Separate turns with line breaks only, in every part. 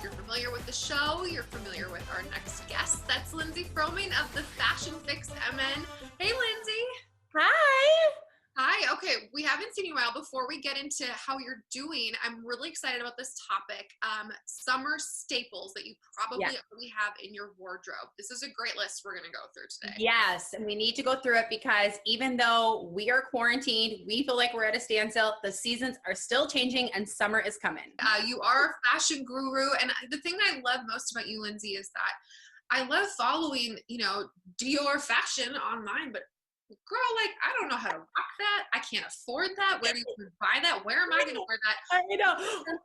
you're familiar with the show, you're familiar with our next guest. That's Lindsey Froemming of the Fashion Fix MN. Hey, Lindsey.
Hi.
Hi. Okay, we haven't seen you in a while. Before we get into how you're doing, I'm really excited about this topic. Summer staples that you probably already have in your wardrobe. This is a great list we're going to go through today.
Yes, and we need to go through it because even though we are quarantined, we feel like we're at a standstill. The seasons are still changing and summer is coming.
You are a fashion guru, and the thing I love most about you, Lindsey, is that I love following, Dior fashion online, but girl, like, I don't know how to rock that. I can't afford that. Where do you buy that? Where am I going to wear that?
I know.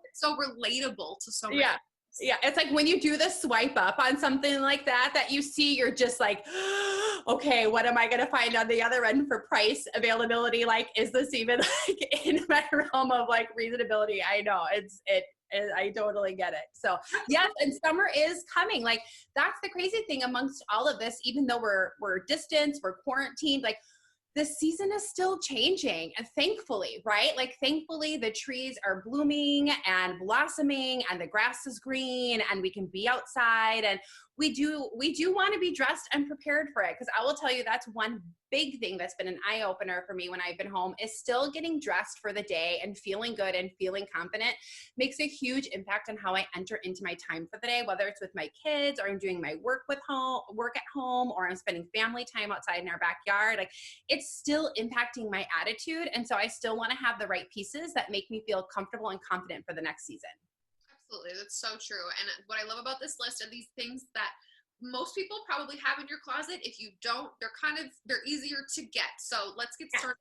It's so relatable to so many.
Yeah, it's like when you do the swipe up on something like that you see, you're just like, okay, what am I going to find on the other end for price, availability? Like, is this even like in my realm of like reasonability? I know I totally get it. So yes, and summer is coming. Like, that's the crazy thing amongst all of this, even though we're distanced, we're quarantined, like, the season is still changing, and thankfully, right? Like, thankfully the trees are blooming and blossoming and the grass is green and we can be outside, and we do want to be dressed and prepared for it. Because I will tell you, that's one big thing that's been an eye-opener for me when I've been home, is still getting dressed for the day and feeling good and feeling confident makes a huge impact on how I enter into my time for the day, whether it's with my kids or I'm doing my work at home, or I'm spending family time outside in our backyard. Like, it's still impacting my attitude. And so I still want to have the right pieces that make me feel comfortable and confident for the next season.
Absolutely. That's so true. And what I love about this list are these things that most people probably have in your closet. If you don't, they're easier to get. So let's get started.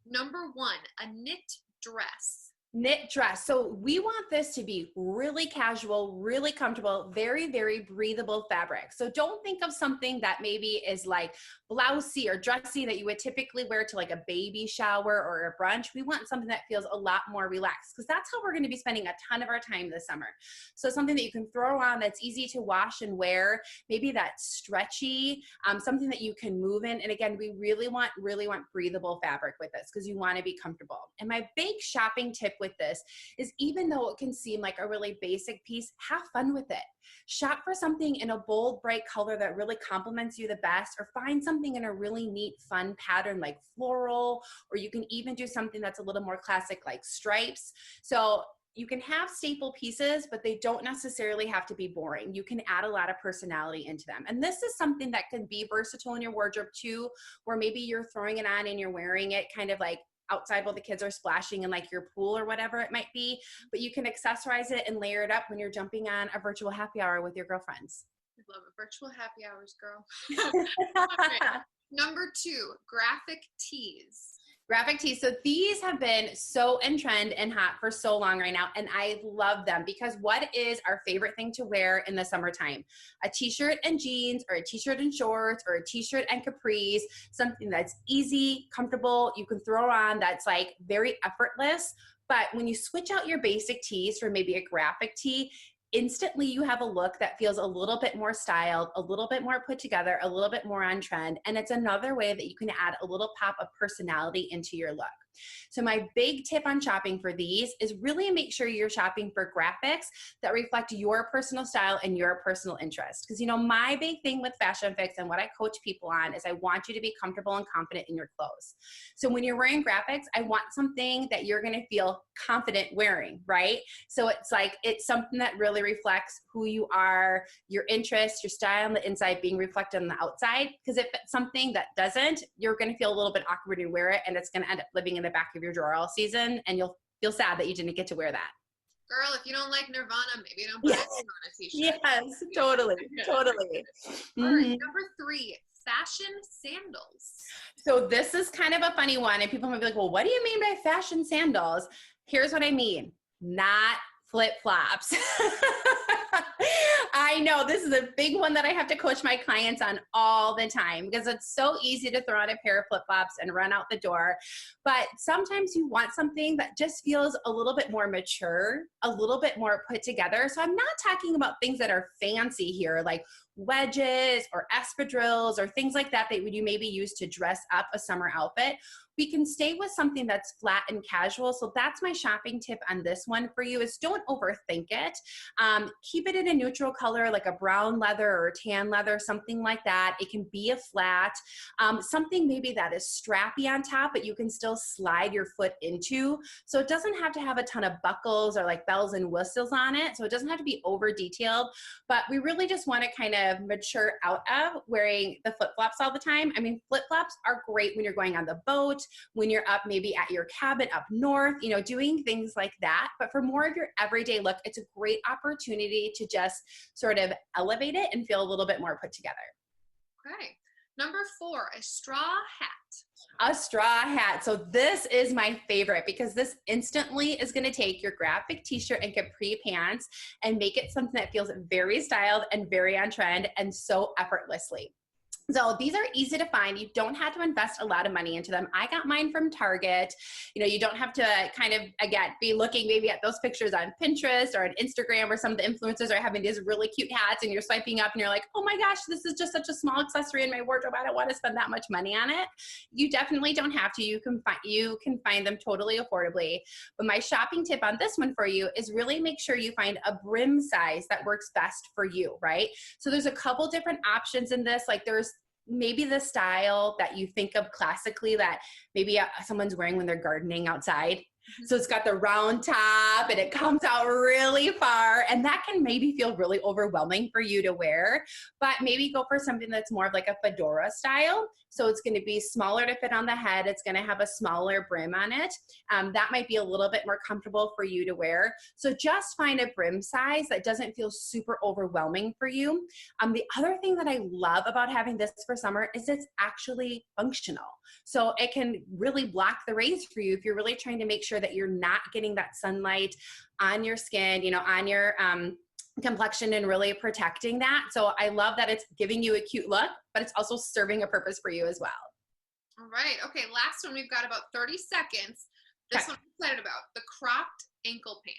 Number one, a knit dress.
Knit dress. So we want this to be really casual, really comfortable, very, very breathable fabric. So don't think of something that maybe is like blousey or dressy that you would typically wear to like a baby shower or a brunch. We want something that feels a lot more relaxed, because that's how we're going to be spending a ton of our time this summer. So something that you can throw on that's easy to wash and wear, maybe that's stretchy, something that you can move in. And again, we really want breathable fabric with this, because you want to be comfortable. And my big shopping tip with this is, even though it can seem like a really basic piece, have fun with it. Shop for something in a bold, bright color that really complements you the best, or find something in a really neat, fun pattern like floral, or you can even do something that's a little more classic like stripes. So you can have staple pieces, but they don't necessarily have to be boring. You can add a lot of personality into them. And this is something that can be versatile in your wardrobe too, where maybe you're throwing it on and you're wearing it kind of like outside while the kids are splashing in like your pool or whatever it might be, but you can accessorize it and layer it up when you're jumping on a virtual happy hour with your girlfriends.
I love it. Virtual happy hours, girl. Okay. Number two, graphic tees.
Graphic tees. So these have been so in trend and hot for so long right now. And I love them, because what is our favorite thing to wear in the summertime? A t-shirt and jeans, or a t-shirt and shorts, or a t-shirt and capris, something that's easy, comfortable, you can throw on, that's like very effortless. But when you switch out your basic tees for maybe a graphic tee, instantly you have a look that feels a little bit more styled, a little bit more put together, a little bit more on trend. And it's another way that you can add a little pop of personality into your look. So my big tip on shopping for these is really make sure you're shopping for graphics that reflect your personal style and your personal interest. Because, my big thing with Fashion Fix and what I coach people on is I want you to be comfortable and confident in your clothes. So when you're wearing graphics, I want something that you're going to feel confident wearing, right? So it's something that really reflects who you are, your interests, your style on the inside being reflected on the outside. Because if it's something that doesn't, you're going to feel a little bit awkward to wear it, and it's going to end up living in the back of your drawer all season, and you'll feel sad that you didn't get to wear that.
Girl, if you don't like Nirvana, maybe don't put a Nirvana t-shirt.
Yes, totally.
All right, number three, fashion sandals.
So this is kind of a funny one, and people might be like, well, what do you mean by fashion sandals? Here's what I mean. Not flip-flops. I know this is a big one that I have to coach my clients on all the time, because it's so easy to throw on a pair of flip-flops and run out the door. But sometimes you want something that just feels a little bit more mature, a little bit more put together. So I'm not talking about things that are fancy here, like wedges or espadrilles or things like that that you maybe use to dress up a summer outfit. we can stay with something that's flat and casual. So that's my shopping tip on this one for you, is don't overthink it. Keep it in a neutral color, like a brown leather or tan leather, something like that. It can be a flat, something maybe that is strappy on top, but you can still slide your foot into. So it doesn't have to have a ton of buckles or like bells and whistles on it. So it doesn't have to be over detailed, but we really just want to kind of mature out of wearing the flip-flops all the time. I mean, flip-flops are great when you're going on the boat, when you're up maybe at your cabin up north, you know, doing things like that. But for more of your everyday look, it's a great opportunity to just sort of elevate it and feel a little bit more put together.
Okay. Number 4, a straw hat.
A straw hat. So this is my favorite because this instantly is going to take your graphic t-shirt and capri pants and make it something that feels very styled and very on trend and so effortlessly. So these are easy to find. You don't have to invest a lot of money into them. I got mine from Target. You know, you don't have to kind of, again, be looking maybe at those pictures on Pinterest or on Instagram, or some of the influencers are having these really cute hats and you're swiping up and you're like, oh my gosh, this is just such a small accessory in my wardrobe. I don't want to spend that much money on it. You definitely don't have to. You can find them totally affordably. But my shopping tip on this one for you is really make sure you find a brim size that works best for you, right? So there's a couple different options in this. Like there's maybe the style that you think of classically that maybe someone's wearing when they're gardening outside. So it's got the round top and it comes out really far, and that can maybe feel really overwhelming for you to wear, but maybe go for something that's more of like a fedora style. So it's going to be smaller to fit on the head. It's going to have a smaller brim on it. That might be a little bit more comfortable for you to wear. So just find a brim size that doesn't feel super overwhelming for you. The other thing that I love about having this for summer is it's actually functional. So it can really block the rays for you if you're really trying to make sure that you're not getting that sunlight on your skin, you know, on your complexion, and really protecting that. So I love that it's giving you a cute look, but it's also serving a purpose for you as well.
All right. Okay. Last one. We've got about 30 seconds. This one I'm excited about, the cropped ankle pant.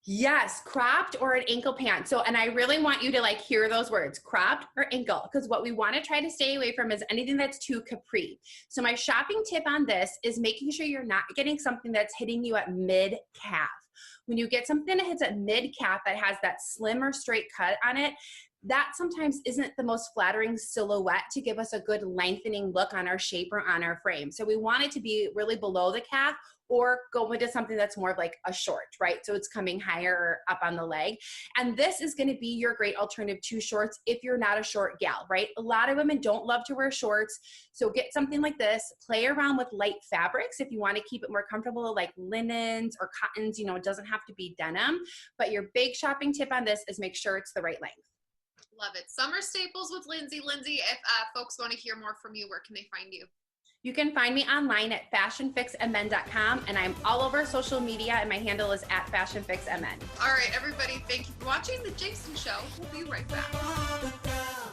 Yes, cropped or an ankle pant. So, and I really want you to like hear those words, cropped or ankle, because what we want to try to stay away from is anything that's too capri. So my shopping tip on this is making sure you're not getting something that's hitting you at mid calf. When you get something that hits at mid calf that has that slim or straight cut on it, that sometimes isn't the most flattering silhouette to give us a good lengthening look on our shape or on our frame. So we want it to be really below the calf, or go into something that's more of like a short, right? So it's coming higher up on the leg. And this is going to be your great alternative to shorts if you're not a short gal, right? A lot of women don't love to wear shorts. So get something like this, play around with light fabrics if you want to keep it more comfortable, like linens or cottons. You know, it doesn't have to be denim, but your big shopping tip on this is make sure it's the right length.
Love it. Summer staples with Lindsey. Lindsey, if folks want to hear more from you, where can they find you?
You can find me online at fashionfixmn.com, and I'm all over social media, and my handle is at fashionfixmn.
All right, everybody, thank you for watching The Jason Show. We'll be right back.